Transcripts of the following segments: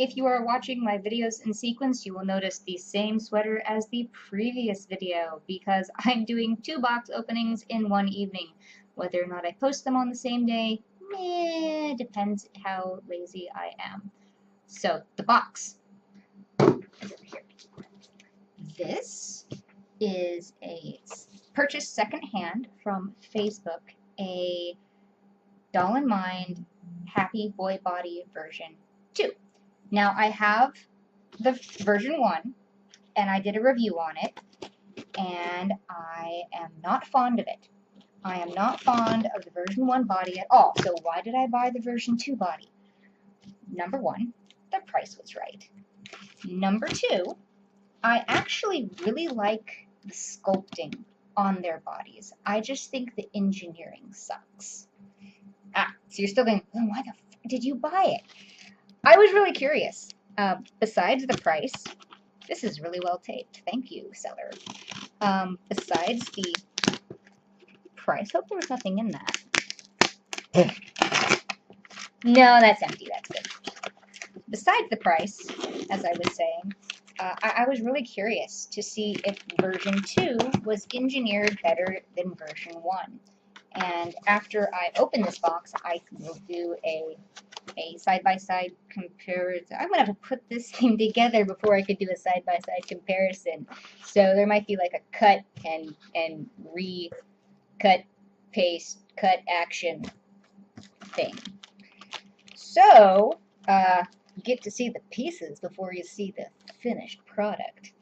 If you are watching my videos in sequence, you will notice the same sweater as the previous video because I'm doing 2 box openings in one evening. Whether or not I post them on the same day, depends how lazy I am. So, the box. This is a purchased secondhand from Facebook, a Doll in Mind Happy Boy Body version 2. Now, I have the version 1, and I did a review on it, and I am not fond of it. I am not fond of the version 1 body at all. So why did I buy the version 2 body? Number 1, the price was right. Number 2, I actually really like the sculpting on their bodies. I just think the engineering sucks. So you're still going, oh, why the f did you buy it? I was really curious. Besides the price, this is really well taped. Thank you, seller. Besides the price, hope there was nothing in that. No, that's empty. That's good. Besides the price, as I was saying, I was really curious to see if version 2 was engineered better than version 1. And after I open this box, I will do a side-by-side comparison. I'm going to have to put this thing together before I could do a side-by-side comparison. So there might be like a cut and re-cut, paste, cut action thing. So, you get to see the pieces before you see the finished product.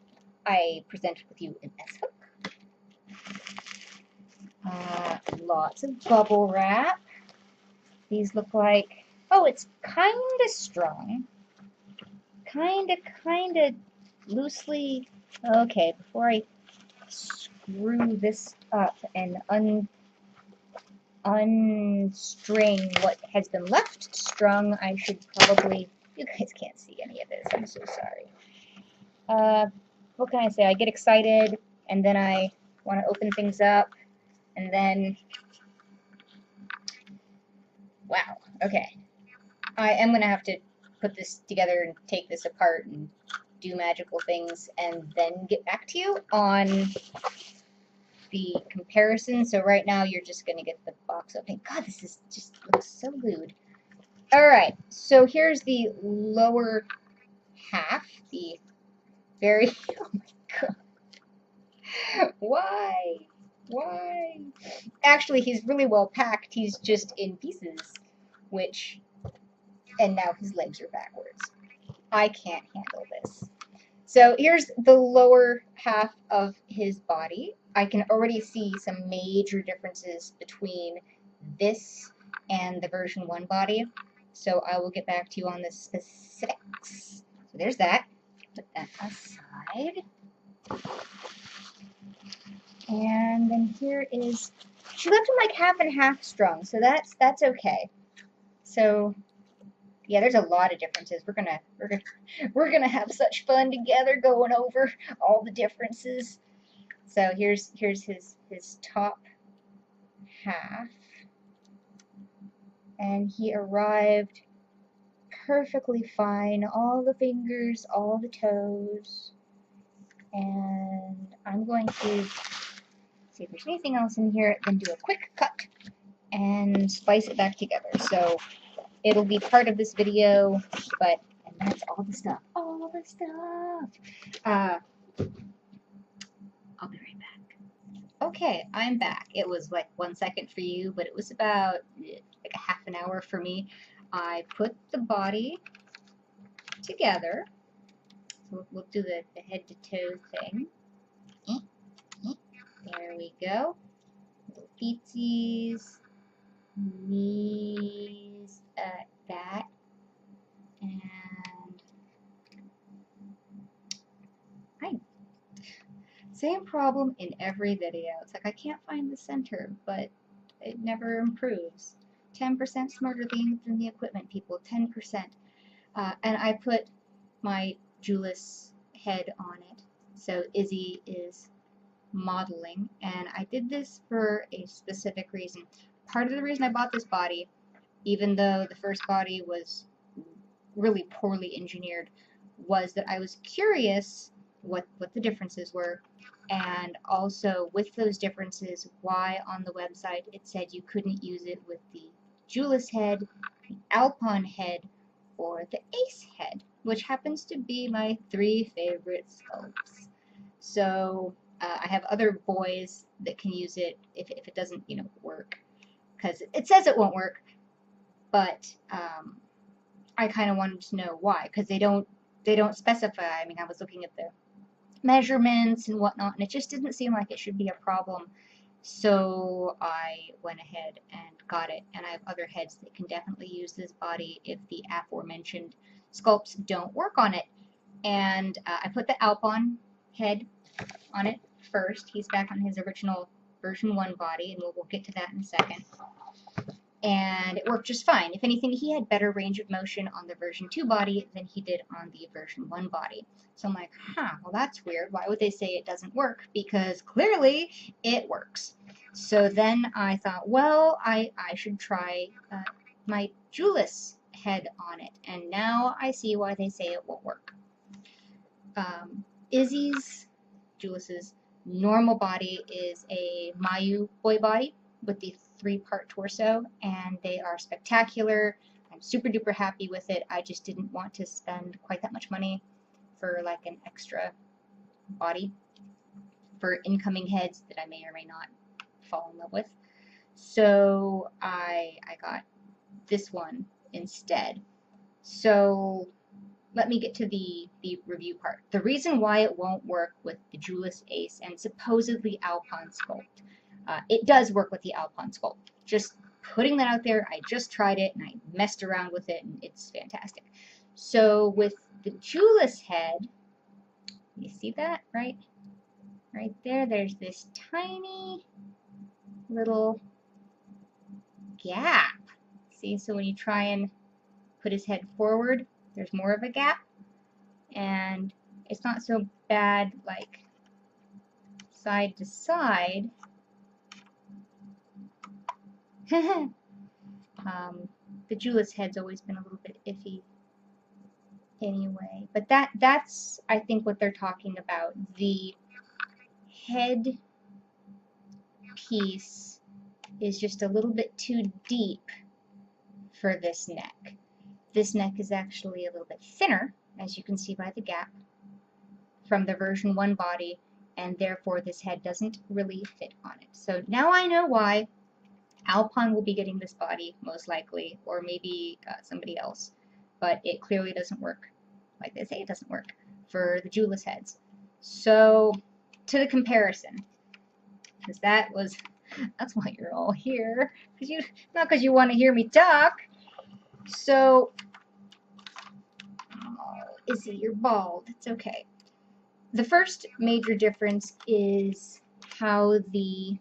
I presented with you an S-hook. Lots of bubble wrap. These look like, oh, it's kind of strong. Kind of loosely. Okay, before I screw this up and unstring what has been left strung, I should probably, you guys can't see any of this, I'm so sorry. What can I say? I get excited, and then I want to open things up, and then, wow, okay. I am going to have to put this together and take this apart and do magical things, and then get back to you on the comparison. So right now you're just going to get the box opening. God, this is just looks so lewd. Alright, so here's the lower half, the very, oh my god. Why? Why? Actually, he's really well packed. He's just in pieces, which, and now his legs are backwards. I can't handle this. So here's the lower half of his body. I can already see some major differences between this and the version 1 body. So I will get back to you on the specifics. So there's that. Put that aside. And then here is, she left him like half and half strung, so that's okay. So yeah, there's a lot of differences. We're gonna have such fun together going over all the differences. So here's his top half, and he arrived perfectly fine. All the fingers, all the toes, and I'm going to see if there's anything else in here. Then do a quick cut and splice it back together. So it'll be part of this video, but, and that's all the stuff. All the stuff. I'll be right back. Okay, I'm back. It was like 1 second for you, but it was about like a half an hour for me. I put the body together. So we'll do the head to toe thing. There we go. Little feetsies. Knees, that, and same problem in every video. It's like I can't find the center, but it never improves. 10% smarter than the equipment people, 10%. And I put my Jullis head on it, so Izzy is modeling, and I did this for a specific reason. Part of the reason I bought this body, even though the first body was really poorly engineered was that I was curious what the differences were, and also with those differences, why on the website it said you couldn't use it with the Jullis head, the Alpine head, or the Ace head, which happens to be my 3 favorite sculpts. So I have other boys that can use it if it doesn't, you know, work, because it says it won't work, but I kind of wanted to know why, because they don't specify. I mean, I was looking at the measurements and whatnot, and it just didn't seem like it should be a problem. So I went ahead and got it, and I have other heads that can definitely use this body if the aforementioned sculpts don't work on it. And I put the Alpine head on it first. He's back on his original version 1 body, and we'll get to that in a second. And it worked just fine. If anything, he had better range of motion on the version 2 body than he did on the version 1 body. So I'm like, well, that's weird. Why would they say it doesn't work? Because clearly it works. So then I thought, well, I should try my Jullis head on it. And now I see why they say it won't work. Jullis's normal body is a Mayu boy body with the 3-part torso, and they are spectacular. I'm super duper happy with it. I just didn't want to spend quite that much money for like an extra body for incoming heads that I may or may not fall in love with. So I got this one instead. So let me get to the review part. The reason why it won't work with the Jullis Ace and supposedly Alpine sculpt. It does work with the Alpine sculpt. Just putting that out there, I just tried it and I messed around with it and it's fantastic. So with the Jullis head, you see that, right? Right there, there's this tiny little gap. See, so when you try and put his head forward, there's more of a gap. And it's not so bad like side to side. The Jullis head's always been a little bit iffy anyway, but that's I think what they're talking about. The head piece is just a little bit too deep for this neck. This neck is actually a little bit thinner, as you can see by the gap, from the version 1 body, and therefore this head doesn't really fit on it. So now I know why. Alpine will be getting this body, most likely, or maybe somebody else, but it clearly doesn't work, like they say it doesn't work, for the Jullis heads. So, to the comparison, because that's why you're all here, not because you want to hear me talk. So, Izzy, you're bald, it's okay. The first major difference is how the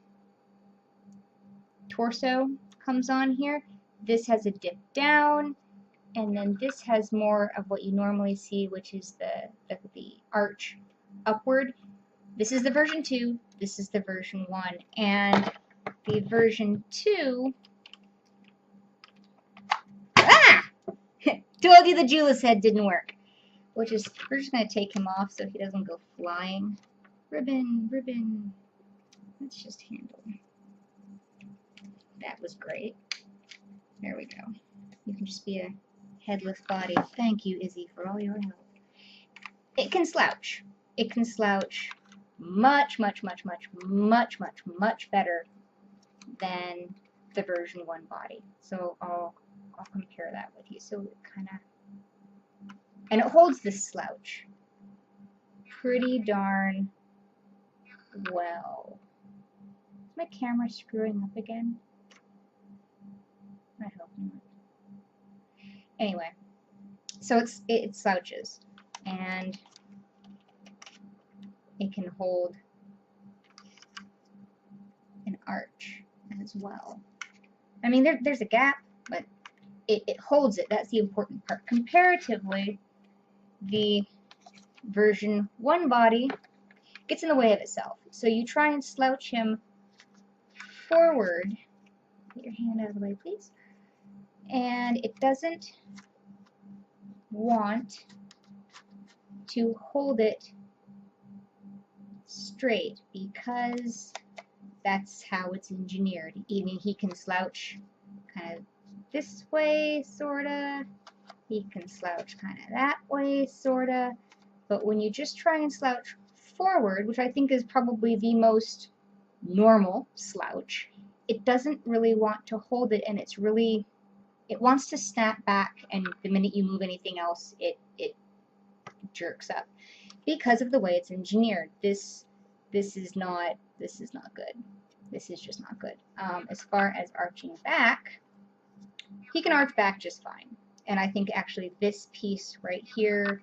torso comes on here. This has a dip down, and then this has more of what you normally see, which is the arch upward. This is the version 2, this is the version 1, and the version 2... Told you the Jullis head didn't work. We're just going to take him off so he doesn't go flying. Ribbon. Let's just handle him. That was great. There we go. You can just be a headless body. Thank you, Izzy, for all your help. It can slouch. It can slouch much better than the version 1 body. So I'll compare that with you. So it kind of, and it holds this slouch pretty darn well. Is my camera screwing up again? I hope not. Anyway, so it slouches, and it can hold an arch as well. I mean, there's a gap, but it holds it. That's the important part. Comparatively, the version 1 body gets in the way of itself. So you try and slouch him forward. Get your hand out of the way, please. And it doesn't want to hold it straight because that's how it's engineered. Even he can slouch kind of this way, sorta. He can slouch kind of that way, sorta. But when you just try and slouch forward, which I think is probably the most normal slouch, it doesn't really want to hold it, and it wants to snap back, and the minute you move anything else, it jerks up because of the way it's engineered. This is not good. This is just not good. As far as arching back, he can arch back just fine. And I think actually this piece right here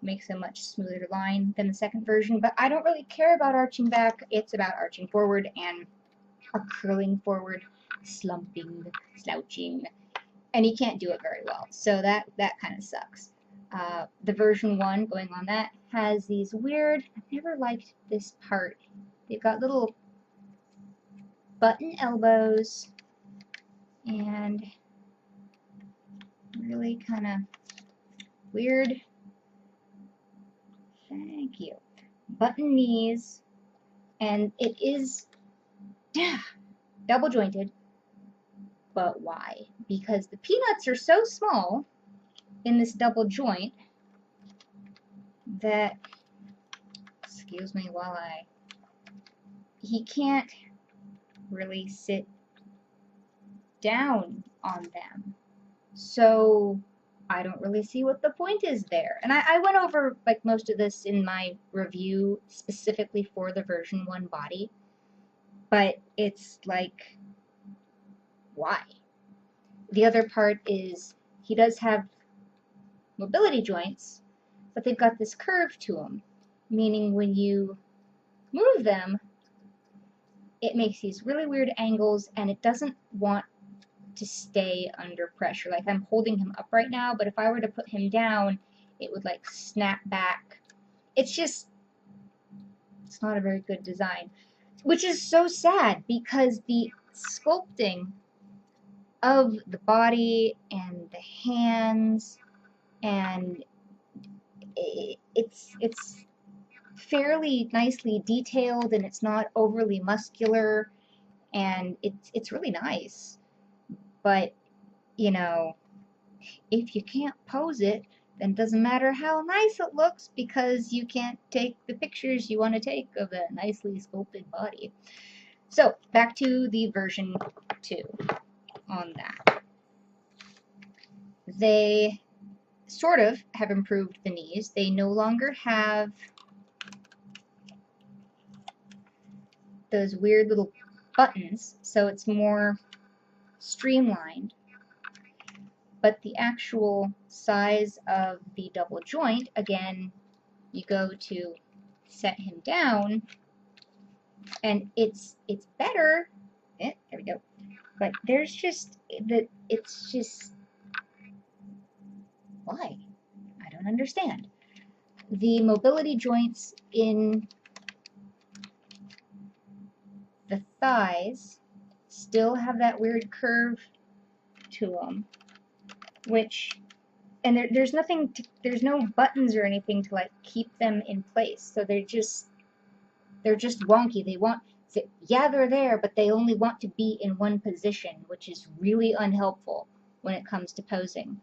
makes a much smoother line than the second version, but I don't really care about arching back. It's about arching forward and curling forward, slumping, slouching, and he can't do it very well. So that kind of sucks. The version 1 going on that has these weird, I've never liked this part. They've got little button elbows and really kind of weird, thank you, button knees, and it is double jointed. But why? Because the peanuts are so small in this double joint that, excuse me while he can't really sit down on them. So I don't really see what the point is there. And I went over like most of this in my review specifically for the version 1 body, but it's like, why? The other part is he does have mobility joints, but they've got this curve to them, meaning when you move them, it makes these really weird angles, and it doesn't want to stay under pressure. Like I'm holding him up right now, but if I were to put him down, it would like snap back. It's not a very good design, which is so sad because the sculpting of the body and the hands, and it's fairly nicely detailed, and it's not overly muscular, and it's really nice. But you know, if you can't pose it, then it doesn't matter how nice it looks because you can't take the pictures you want to take of a nicely sculpted body. So back to the version 2 on that. They sort of have improved the knees. They no longer have those weird little buttons, so it's more streamlined. But the actual size of the double joint, again, you go to set him down, and it's better. There we go. But there's just it's just, why? I don't understand. The mobility joints in the thighs still have that weird curve to them, which, and there's nothing to, there's no buttons or anything to like keep them in place, so they're just wonky. They want to, yeah, they're there, but they only want to be in one position, which is really unhelpful when it comes to posing.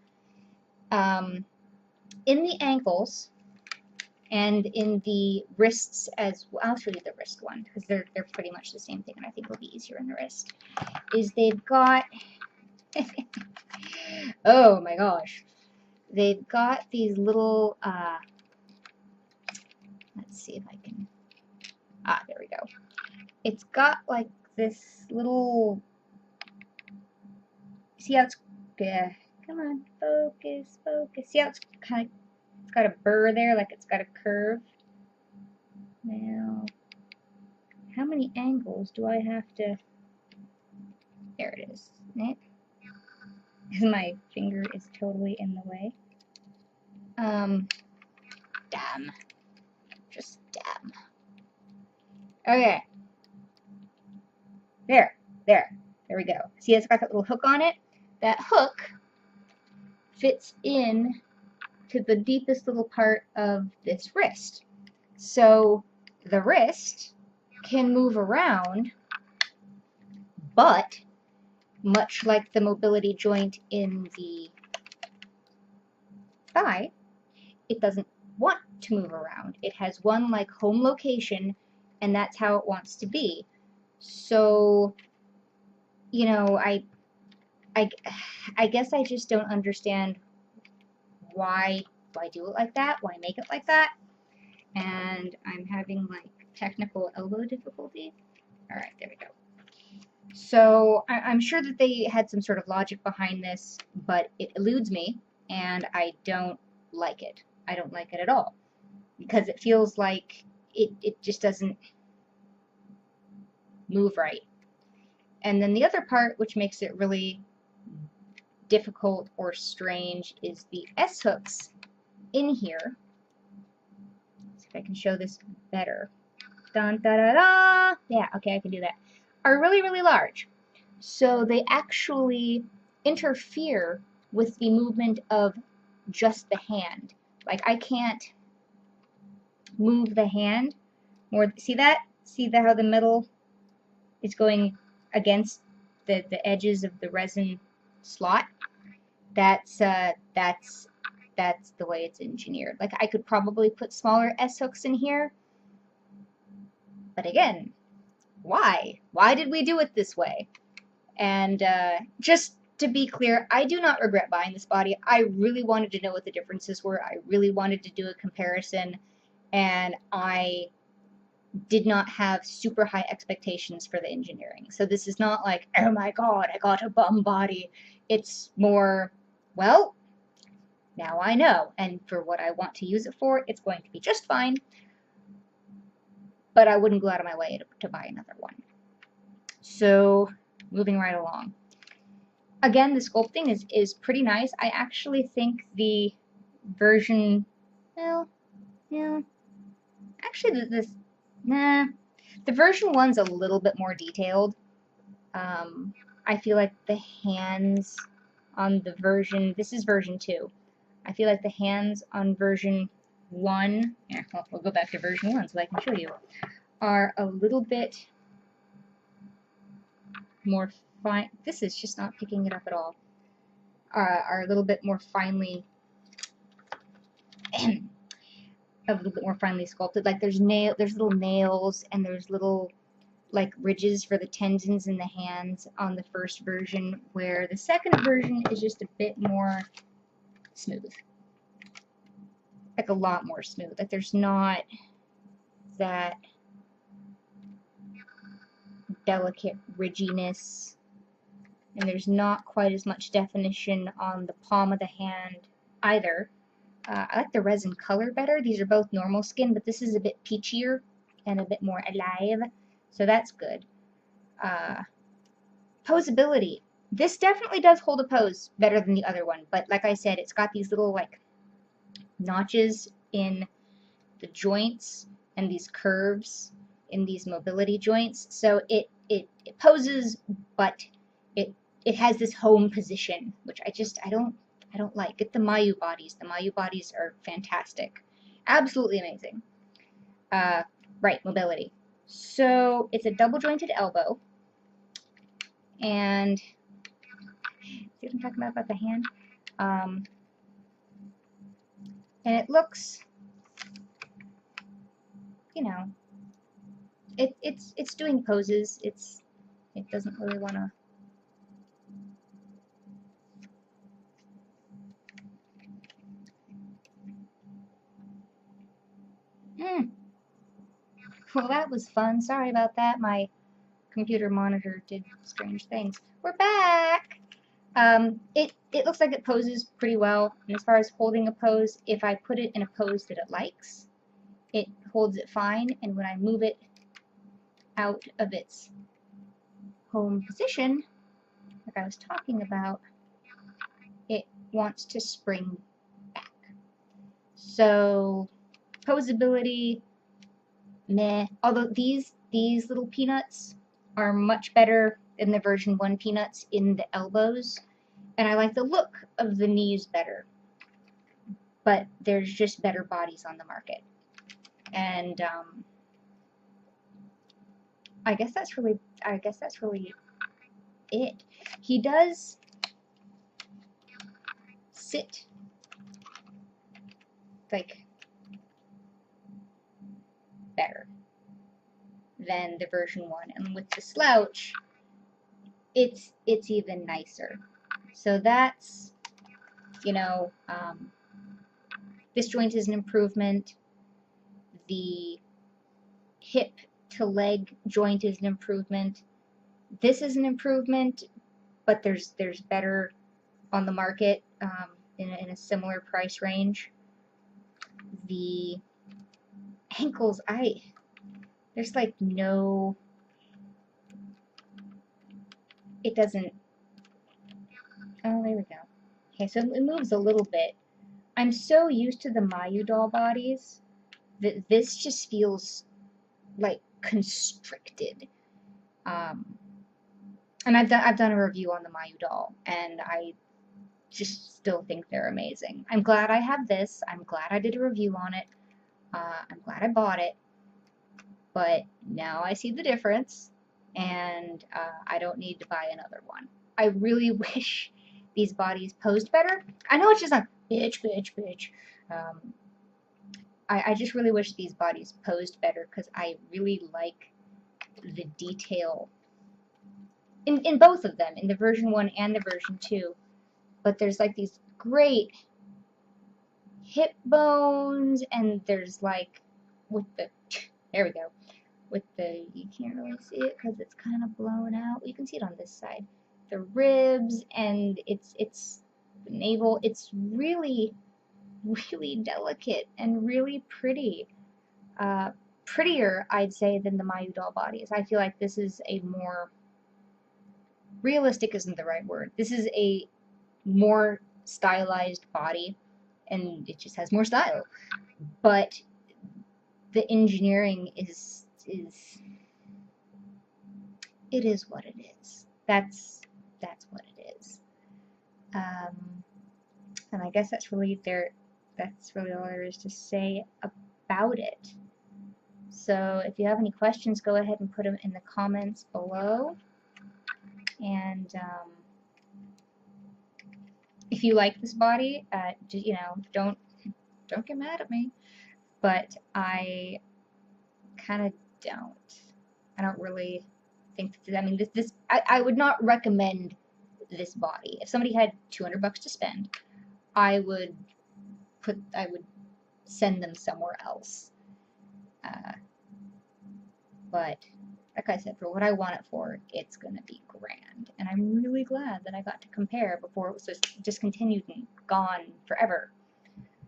In the ankles and in the wrists as well, I'll show you the wrist one because they're pretty much the same thing, and I think it'll be easier in the wrist. Is they've got oh my gosh, they've got these little let's see if I can, there we go. It's got like this little, see how it's, come on, focus, focus. See how it's kind of, it's got a burr there, like it's got a curve. Now, how many angles do I have to, there it is, isn't it? Because my finger is totally in the way. Damn. Just damn. Okay. There we go. See, it's got that little hook on it? That hook fits in to the deepest little part of this wrist. So the wrist can move around, but much like the mobility joint in the thigh, it doesn't want to move around. It has one like home location, and that's how it wants to be. So, you know, I guess I just don't understand why do it like that? Why make it like that? And I'm having like technical elbow difficulty. All right, there we go. So I'm sure that they had some sort of logic behind this, but it eludes me, and I don't like it. I don't like it at all, because it feels like it just doesn't move right. And then the other part, which makes it really difficult or strange, is the S-hooks in here. Let's see if I can show this better. Dun, da, da, da. Yeah, okay, I can do that. Are really, really large. So they actually interfere with the movement of just the hand. Like, I can't move the hand more. See that? See how the metal is going against the edges of the resin slot? That's the way it's engineered. Like, I could probably put smaller S-hooks in here, but again, why? Why did we do it this way? And just to be clear, I do not regret buying this body. I really wanted to know what the differences were. I really wanted to do a comparison, and I did not have super high expectations for the engineering. So this is not like, oh my god, I got a bum body. It's more, well, now I know, and for what I want to use it for, it's going to be just fine, but I wouldn't go out of my way to buy another one. So, moving right along. Again, the sculpting is pretty nice. I actually think the version, well, yeah, actually the version 1's a little bit more detailed. I feel like the hands on the version, this is version 2. I feel like the hands on version 1, yeah, we'll go back to version 1 so I can show you, are a little bit more fine. This is just not picking it up at all. Are a little bit more finely, a little bit more finely sculpted. Like there's little nails, and there's little like ridges for the tendons in the hands on the first version, where the second version is just a bit more smooth. Like a lot more smooth. Like there's not that delicate ridginess, and there's not quite as much definition on the palm of the hand either. I like the resin color better. These are both normal skin, but this is a bit peachier and a bit more alive, so that's good. Posability. This definitely does hold a pose better than the other one, but like I said, it's got these little like notches in the joints and these curves in these mobility joints, so it poses, but it has this home position, which I don't like. Get the Mayu bodies. The Mayu bodies are fantastic, absolutely amazing. Right, mobility. So it's a double jointed elbow, and see what I'm talking about the hand. And it looks, you know, it's doing poses. It doesn't really want to. Well, that was fun. Sorry about that. My computer monitor did strange things. We're back. It looks like it poses pretty well. And as far as holding a pose, if I put it in a pose that it likes, it holds it fine. And when I move it out of its home position, like I was talking about, it wants to spring back. So posability, meh. Although these little peanuts are much better than the version 1 peanuts in the elbows, and I like the look of the knees better. but there's just better bodies on the market. And I guess that's really it. He does sit like better than the version 1, and with the slouch, it's even nicer. So that's, you know, this joint is an improvement. The hip to leg joint is an improvement. This is an improvement, but there's better on the market in a similar price range. The ankles, there's like no, it doesn't, oh, there we go. Okay, so it moves a little bit. I'm so used to the Mayu doll bodies that this just feels like constricted. And I've done a review on the Mayu doll, and I just still think they're amazing. I'm glad I have this. I'm glad I did a review on it. I'm glad I bought it. But now I see the difference, and I don't need to buy another one. I really wish these bodies posed better. I know it's just like, bitch, bitch, bitch. I just really wish these bodies posed better, because I really like the detail in both of them, in the version 1 and the version 2. But there's like these great hip bones, and there's like, with the, there we go, with the, you can't really see it because it's kind of blown out. You can see it on this side. The ribs, and it's the navel. It's really, really delicate and really pretty. Prettier, I'd say, than the Mayu doll bodies. I feel like this is a more, realistic isn't the right word. This is a more stylized body, and it just has more style. But the engineering is it is what it is. That's what it is. And I guess that's really all there is to say about it. So if you have any questions, go ahead and put them in the comments below. And if you like this body, you know, don't get mad at me. But I kind of don't. I don't really think. I mean, I would not recommend this body. If somebody had $200 to spend, I would send them somewhere else. But like I said, for what I want it for, it's gonna be grand. And I'm really glad that I got to compare before it was just discontinued and gone forever.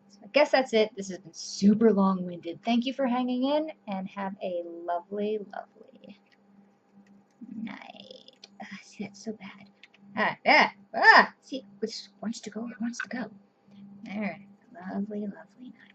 So I guess that's it. This has been super long-winded. Thank you for hanging in, and have a lovely, lovely night. See, that's so bad. See, it wants to go. It wants to go. There. Lovely, lovely night.